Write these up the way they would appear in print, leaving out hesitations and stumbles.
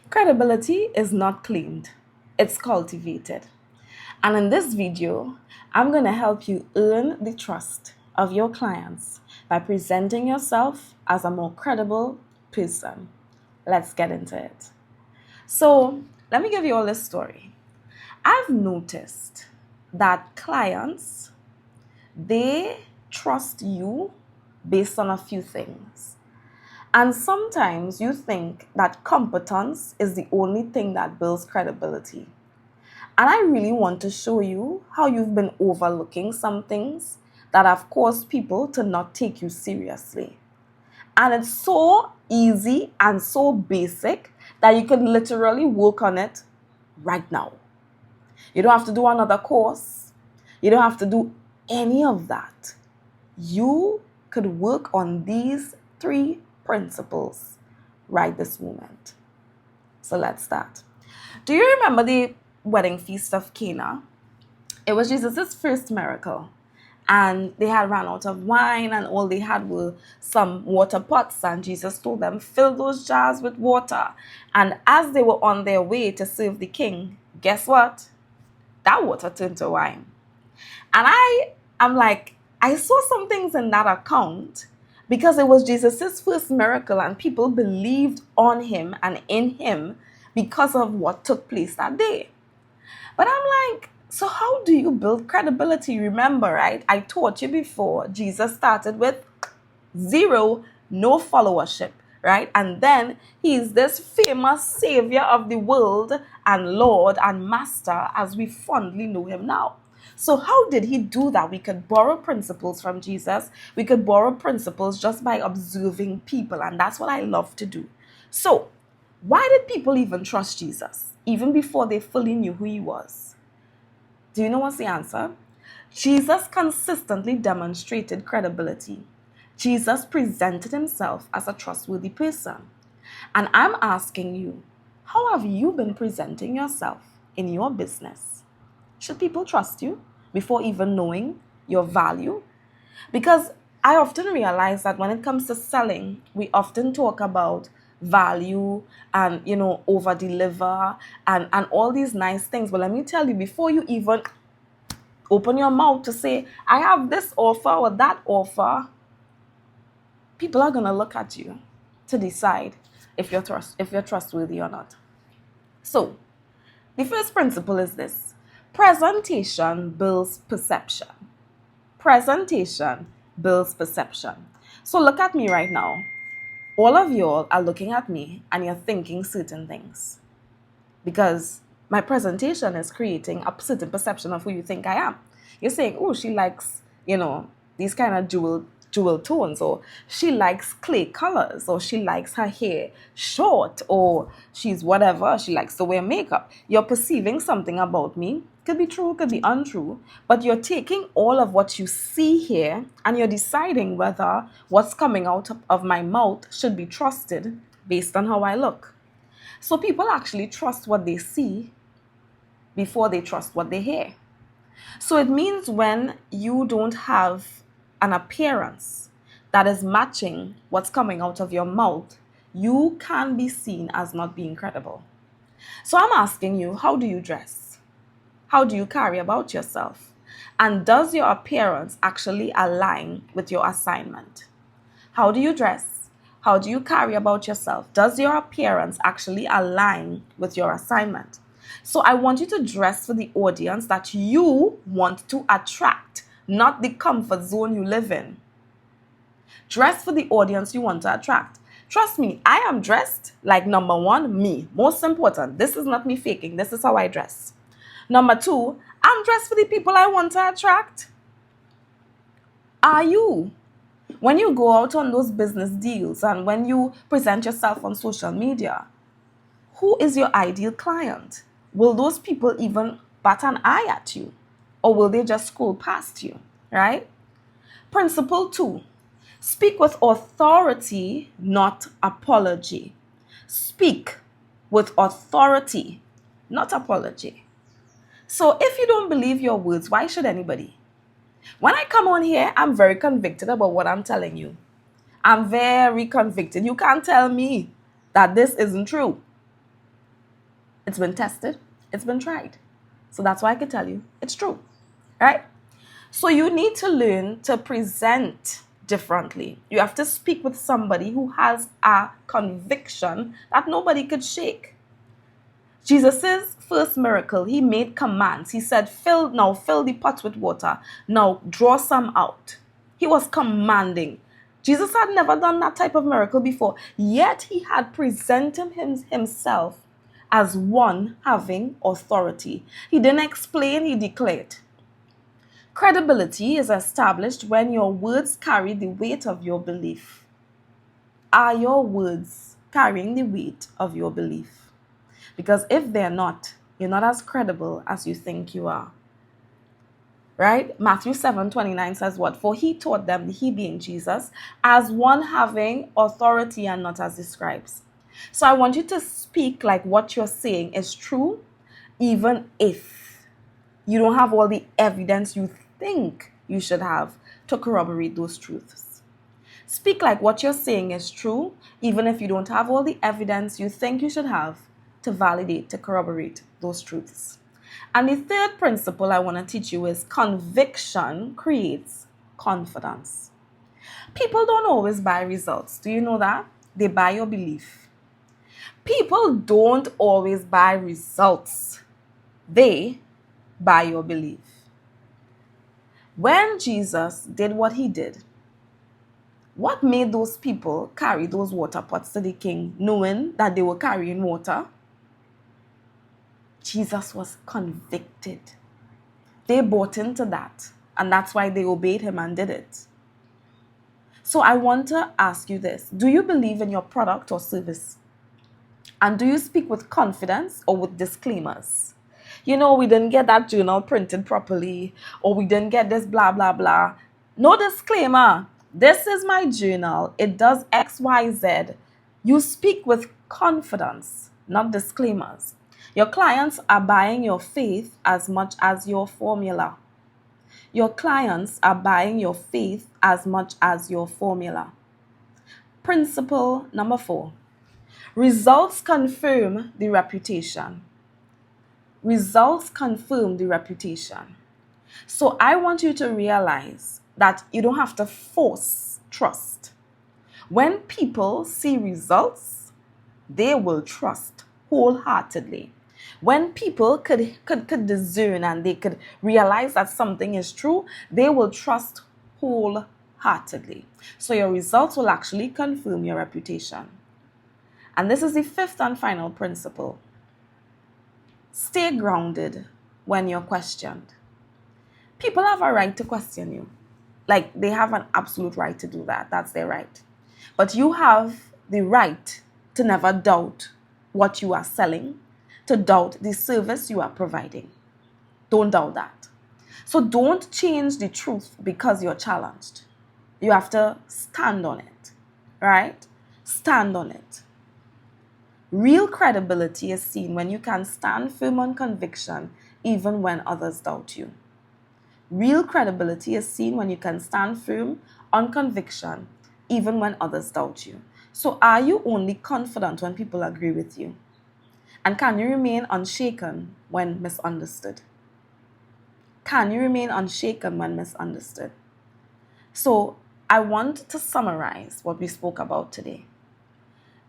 Credibility is not claimed, it's cultivated. And in this video, I'm going to help you earn the trust of your clients by presenting yourself as a more credible person. Let's get into it. So, let me give you all this story. I've noticed that clients, they trust you based on a few things. And sometimes you think that competence is the only thing that builds credibility. And I really want to show you how you've been overlooking some things that have caused people to not take you seriously. And it's so easy and so basic that you can literally work on it right now. You don't have to do another course. You don't have to do any of that. You could work on these three principles right this moment. So let's start. Do you remember the wedding feast of Cana? It was Jesus' first miracle. And they had run out of wine, and all they had were some water pots. And Jesus told them, fill those jars with water. And as they were on their way to serve the king, guess what? That water turned to wine. And I'm like, I saw some things in that account because it was Jesus' first miracle, and people believed on him and in him because of what took place that day. But I'm like, so how do you build credibility? Remember, right? I taught you before, Jesus started with zero, no followership, right? And then he's this famous savior of the world and Lord and Master as we fondly know him now. So how did he do that? We could borrow principles from Jesus. We could borrow principles just by observing people. And that's what I love to do. So why did people even trust Jesus, even before they fully knew who he was? Do you know what's the answer? Jesus consistently demonstrated credibility. Jesus presented himself as a trustworthy person. And I'm asking you, how have you been presenting yourself in your business? Should people trust you before even knowing your value? Because I often realize that when it comes to selling, we often talk about value and, over deliver and all these nice things. But let me tell you, before you even open your mouth to say, I have this offer or that offer, people are going to look at you to decide if you're trustworthy or not. So, the first principle is this: presentation builds perception. Presentation builds perception. So look at me right now. All of y'all are looking at me and you're thinking certain things because my presentation is creating a certain perception of who you think I am. You're saying, oh, she likes, these kind of jewel tones, or she likes clay colors, or she likes her hair short, or she's whatever, she likes to wear makeup. You're perceiving something about me. Could be true, could be untrue, but you're taking all of what you see here and you're deciding whether what's coming out of my mouth should be trusted based on how I look. So people actually trust what they see before they trust what they hear. So it means when you don't have an appearance that is matching what's coming out of your mouth, you can be seen as not being credible. So I'm asking you, how do you dress? How do you carry about yourself? And does your appearance actually align with your assignment? How do you dress? How do you carry about yourself? Does your appearance actually align with your assignment? So I want you to dress for the audience that you want to attract, not the comfort zone you live in. Dress for the audience you want to attract. Trust me, I am dressed like number one, me. Most important, this is not me faking. This is how I dress. Number two, I'm dressed for the people I want to attract. Are you? When you go out on those business deals and when you present yourself on social media, who is your ideal client? Will those people even bat an eye at you? Or will they just scroll past you, right? Principle 2, speak with authority, not apology. Speak with authority, not apology. So if you don't believe your words, why should anybody? When I come on here, I'm very convicted about what I'm telling you. I'm very convicted. You can't tell me that this isn't true. It's been tested. It's been tried. So that's why I can tell you it's true, right? So you need to learn to present differently. You have to speak with somebody who has a conviction that nobody could shake. Jesus' first miracle, he made commands. He said, fill the pot with water. Now draw some out. He was commanding. Jesus had never done that type of miracle before, yet he had presented himself as one having authority. He didn't explain, he declared. Credibility is established when your words carry the weight of your belief. Are your words carrying the weight of your belief? Because if they're not, you're not as credible as you think you are. Right? Matthew 7:29 says what? For he taught them, he being Jesus, as one having authority and not as the scribes. So I want you to speak like what you're saying is true, even if you don't have all the evidence you think you should have to corroborate those truths. Speak like what you're saying is true, even if you don't have all the evidence you think you should have to validate, to corroborate those truths. And the third principle I want to teach you is conviction creates confidence. People don't always buy results. Do you know that? They buy your belief. People don't always buy results. They buy your belief. When Jesus did what he did, what made those people carry those water pots to the king, knowing that they were carrying water? Jesus was convicted. They bought into that, and that's why they obeyed him and did it. So I want to ask you this. Do you believe in your product or service? And do you speak with confidence or with disclaimers? You know, we didn't get that journal printed properly, or we didn't get this blah, blah, blah. No disclaimer. This is my journal. It does X, Y, Z. You speak with confidence, not disclaimers. Your clients are buying your faith as much as your formula. Your clients are buying your faith as much as your formula. Principle number 4. Results confirm the reputation. Results confirm the reputation. So I want you to realize that you don't have to force trust. When people see results, they will trust wholeheartedly. When people could discern and they could realize that something is true, they will trust wholeheartedly. So your results will actually confirm your reputation. And this is the fifth and final principle. Stay grounded when you're questioned. People have a right to question you. Like, they have an absolute right to do that. That's their right. But you have the right to never doubt what you are selling, to doubt the service you are providing. Don't doubt that. So don't change the truth because you're challenged. You have to stand on it, right? Stand on it. Real credibility is seen when you can stand firm on conviction even when others doubt you. Real credibility is seen when you can stand firm on conviction even when others doubt you. So are you only confident when people agree with you? And can you remain unshaken when misunderstood? Can you remain unshaken when misunderstood? So I want to summarize what we spoke about today.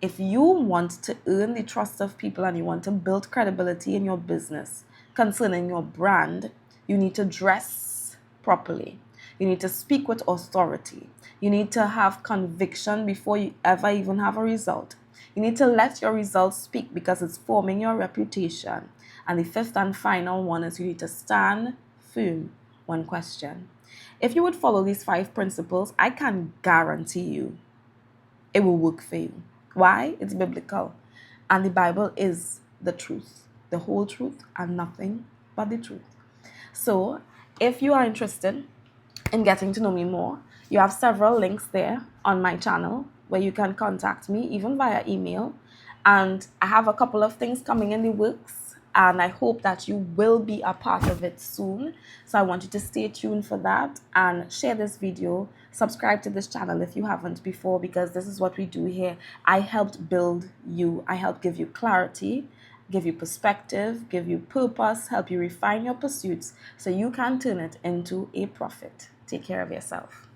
If you want to earn the trust of people and you want to build credibility in your business concerning your brand, you need to dress properly. You need to speak with authority. You need to have conviction before you ever even have a result. You need to let your results speak because it's forming your reputation. And the fifth and final one is you need to stand firm when questioned. If you would follow these 5 principles, I can guarantee you it will work for you. Why? It's biblical. And the Bible is the truth, the whole truth, and nothing but the truth. So if you are interested in getting to know me more, you have several links there on my channel where you can contact me, even via email. And I have a couple of things coming in the works, and I hope that you will be a part of it soon. So I want you to stay tuned for that and share this video. Subscribe to this channel if you haven't before, because this is what we do here. I helped build you. I help give you clarity give you perspective, give you purpose, help you refine your pursuits so you can turn it into a profit. Take care of yourself.